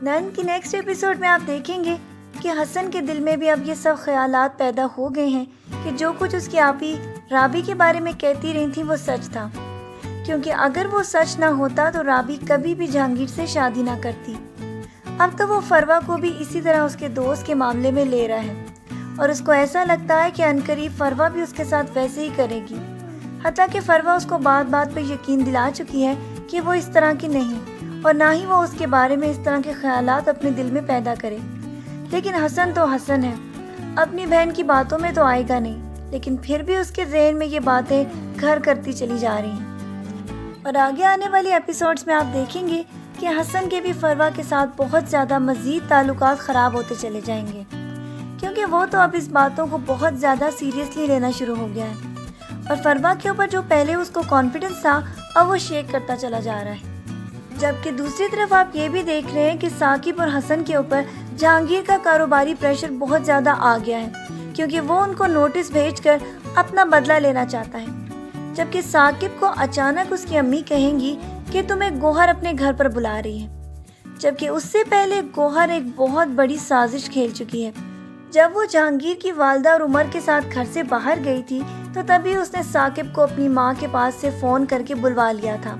نن کی next episode میں آپ دیکھیں گے کہ حسن کے دل میں بھی اب یہ سب خیالات پیدا ہو گئے ہیں کہ جو کچھ اس کی آپی رابی کے بارے میں کہتی رہی تھی وہ سچ تھا، کیونکہ اگر وہ سچ نہ ہوتا تو رابی کبھی بھی جہانگیر سے شادی نہ کرتی۔ اب تو وہ فروا کو بھی اسی طرح اس کے دوست کے معاملے میں لے رہا ہے اور اس کو ایسا لگتا ہے کہ عنقریب فروا بھی اس کے ساتھ ویسے ہی کرے گی، حتیٰ کہ فروا اس کو بات بات پہ یقین دلا چکی ہے کہ وہ اس طرح کی نہیں اور نہ ہی وہ اس کے بارے میں اس طرح کے خیالات اپنے دل میں پیدا کرے۔ لیکن حسن تو حسن ہے، اپنی بہن کی باتوں میں تو آئے گا نہیں، لیکن پھر بھی اس کے ذہن میں یہ باتیں گھر کرتی چلی جا رہی ہیں۔ اور آگے آنے والی ایپیسوڈز میں آپ دیکھیں گے کہ حسن کے بھی فروا کے ساتھ بہت زیادہ مزید تعلقات خراب ہوتے چلے جائیں گے، کیونکہ وہ تو اب اس باتوں کو بہت زیادہ سیریسلی لینا شروع ہو گیا ہے اور فروا کے اوپر جو پہلے اس کو کانفیڈنس تھا اب وہ شیک کرتا چلا جا رہا ہے۔ جبکہ دوسری طرف آپ یہ بھی دیکھ رہے ہیں کہ ثاقب اور حسن کے اوپر جہانگیر کا کاروباری پریشر بہت زیادہ آ گیا ہے، کیونکہ وہ ان کو نوٹس بھیج کر اپنا بدلہ لینا چاہتا ہے۔ جبکہ ثاقب کو اچانک اس کی امی کہیں گی کہ تمہیں گوہر اپنے گھر پر بلا رہی ہے، جبکہ اس سے پہلے گوہر ایک بہت بڑی سازش کھیل چکی ہے۔ جب وہ جہانگیر کی والدہ اور عمر کے ساتھ گھر سے باہر گئی تھی تو تبھی اس نے ثاقب کو اپنی ماں کے پاس سے فون کر کے بلوا لیا تھا،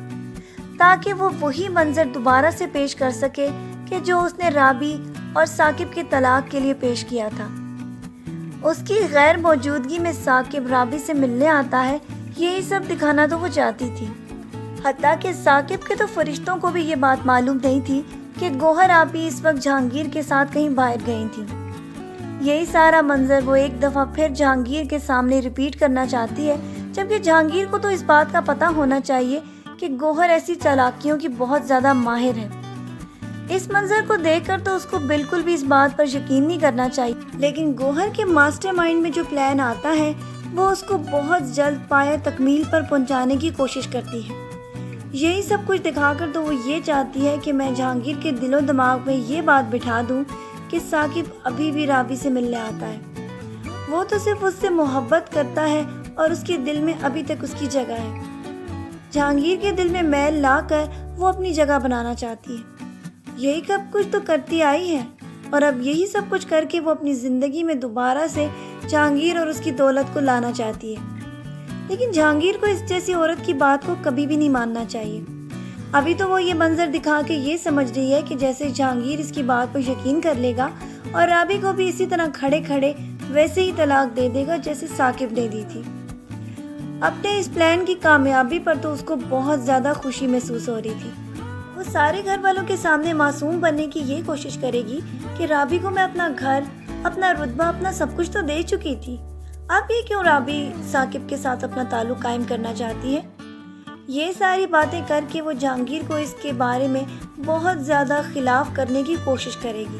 تاکہ وہ وہی منظر دوبارہ سے پیش کر سکے کہ جو اس نے رابی اور ثاقب کے طلاق کے لیے پیش کیا تھا۔ اس کی غیر موجودگی میں ثاقب رابی سے ملنے آتا ہے، یہی سب دکھانا تو وہ چاہتی تھی۔ حتیٰ کہ ثاقب کے تو فرشتوں کو بھی یہ بات معلوم نہیں تھی کہ گوہر آپی اس وقت جہانگیر کے ساتھ کہیں باہر گئی تھی۔ یہی سارا منظر وہ ایک دفعہ پھر جہانگیر کے سامنے ریپیٹ کرنا چاہتی ہے، جبکہ جہانگیر کو تو اس بات کا پتہ ہونا چاہیے کہ گوہر ایسی چالاکیوں کی بہت زیادہ ماہر ہے۔ اس منظر کو دیکھ کر تو اس کو بالکل بھی اس بات پر یقین نہیں کرنا چاہیے، لیکن گوہر کے ماسٹر مائنڈ میں جو پلان آتا ہے وہ اس کو بہت جلد پایہ تکمیل پر پہنچانے کی کوشش کرتی ہے۔ یہی سب کچھ دکھا کر تو وہ یہ چاہتی ہے کہ میں جہانگیر کے دل و دماغ میں یہ بات بٹھا دوں کہ ثاقب ابھی بھی رابی سے ملنے آتا ہے، وہ تو صرف اس سے محبت کرتا ہے اور اس کے دل میں ابھی تک اس کی جگہ ہے۔ جہانگیر کے دل میں میل لا کر وہ اپنی جگہ بنانا چاہتی ہے۔ یہی سب کچھ تو کرتی آئی ہے اور اب یہی سب کچھ کر کے وہ اپنی زندگی میں دوبارہ سے جہانگیر اور اس کی دولت کو لانا چاہتی ہے۔ لیکن جہانگیر کو اس جیسی عورت کی بات کو کبھی بھی نہیں ماننا چاہیے۔ ابھی تو وہ یہ منظر دکھا کے یہ سمجھ رہی ہے کہ جیسے جہانگیر اس کی بات پر یقین کر لے گا اور رابی کو بھی اسی طرح کھڑے کھڑے ویسے ہی طلاق دے دے گا جیسے ثاقب نے دی تھی۔ اپنے اس پلان کی کامیابی پر تو اس کو بہت زیادہ خوشی محسوس ہو رہی تھی۔ وہ سارے گھر والوں کے سامنے معصوم بننے کی یہ کوشش کرے گی کہ رابی کو میں اپنا گھر، اپنا رتبہ، اپنا سب کچھ تو دے چکی تھی، اب یہ کیوں رابی ثاقب کے ساتھ اپنا تعلق قائم کرنا چاہتی ہے۔ یہ ساری باتیں کر کے وہ جہانگیر کو اس کے بارے میں بہت زیادہ خلاف کرنے کی کوشش کرے گی۔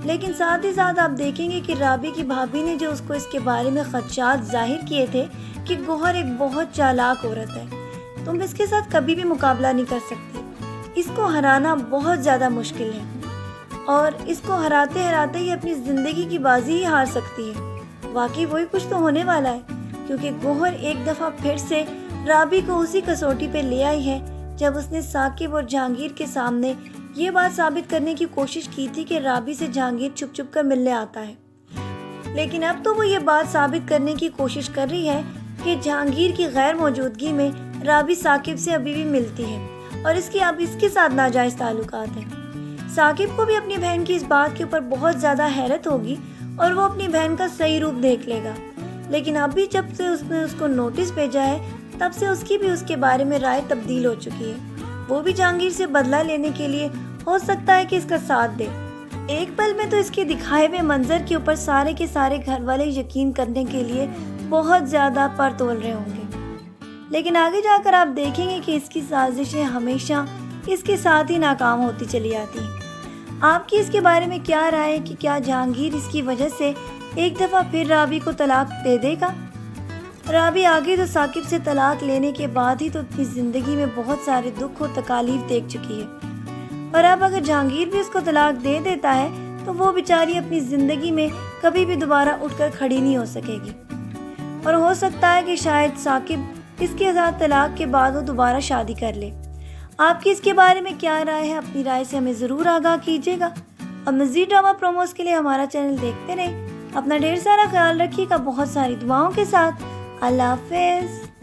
لیکن ساتھ ہی ساتھ آپ دیکھیں گے کہ رابی کی بھابھی نے جو اس کو اس کے بارے میں خدشات ظاہر کیے تھے کہ گوہر ایک بہت چالاک عورت ہے، تم اس کے ساتھ کبھی بھی مقابلہ نہیں کر سکتی، اس کو ہرانا بہت زیادہ مشکل ہے اور اس کو ہراتے ہراتے ہی اپنی زندگی کی بازی ہی ہار سکتی ہے۔ واقعی وہی کچھ تو ہونے والا ہے، کیونکہ گوہر ایک دفعہ پھر سے رابی کو اسی کسوٹی پہ لے آئی ہے جب اس نے ثاقب اور جہانگیر کے سامنے یہ بات ثابت کرنے کی کوشش کی تھی کہ رابی سے جہانگیر چھپ چھپ کر ملنے آتا ہے۔ لیکن اب تو وہ یہ بات ثابت کرنے کی کوشش کر رہی ہے کہ جہانگیر کی غیر موجودگی میں رابی ثاقب سے ابھی بھی ملتی ہے اور اس کی اب اس کے ساتھ ناجائز تعلقات ہیں۔ ثاقب کو بھی اپنی بہن کی اس بات کے اوپر بہت زیادہ حیرت ہوگی اور وہ اپنی بہن کا صحیح روپ دیکھ لے گا، لیکن ابھی جب سے اس نے اس کو نوٹس بھیجا ہے تب سے اس کی بھی اس کے بارے میں رائے تبدیل ہو چکی ہے۔ وہ بھی جہانگیر سے بدلہ لینے کے لیے ہو سکتا ہے کہ اس کا ساتھ دے۔ ایک پل میں تو اس کے دکھائے ہوئے منظر کے اوپر سارے کے سارے گھر والے یقین کرنے کے لیے بہت زیادہ پر تول رہے ہوں گے، لیکن آگے جا کر آپ دیکھیں گے کہ اس کی سازشیں ہمیشہ اس کے ساتھ ہی ناکام ہوتی چلی جاتی ہیں۔ آپ کی اس کے بارے میں کیا رائے ہے کہ کیا جہانگیر اس کی وجہ سے ایک دفعہ پھر رابی کو طلاق دے دے گا؟ رابی آگے تو ثاقب سے طلاق لینے کے بعد ہی تو اپنی زندگی میں بہت سارے دکھ و تکالیف دیکھ چکی ہے، اور اب اگر جہانگیر بھی اس کو طلاق دے دیتا ہے تو وہ بیچاری اپنی زندگی میں کبھی بھی دوبارہ اٹھ کر کھڑی نہیں ہو سکے گی، اور ہو سکتا ہے کہ شاید ثاقب اس کے ساتھ طلاق کے بعد وہ دوبارہ شادی کر لے۔ آپ کی اس کے بارے میں کیا رائے ہے؟ اپنی رائے سے ہمیں ضرور آگاہ کیجیے گا، اور مزید ڈرامہ پروموز کے لیے ہمارا چینل دیکھتے رہیں۔ اپنا ڈھیر سارا خیال رکھیے گا، بہت ساری دعاؤں کے ساتھ۔ اللہ حافظ۔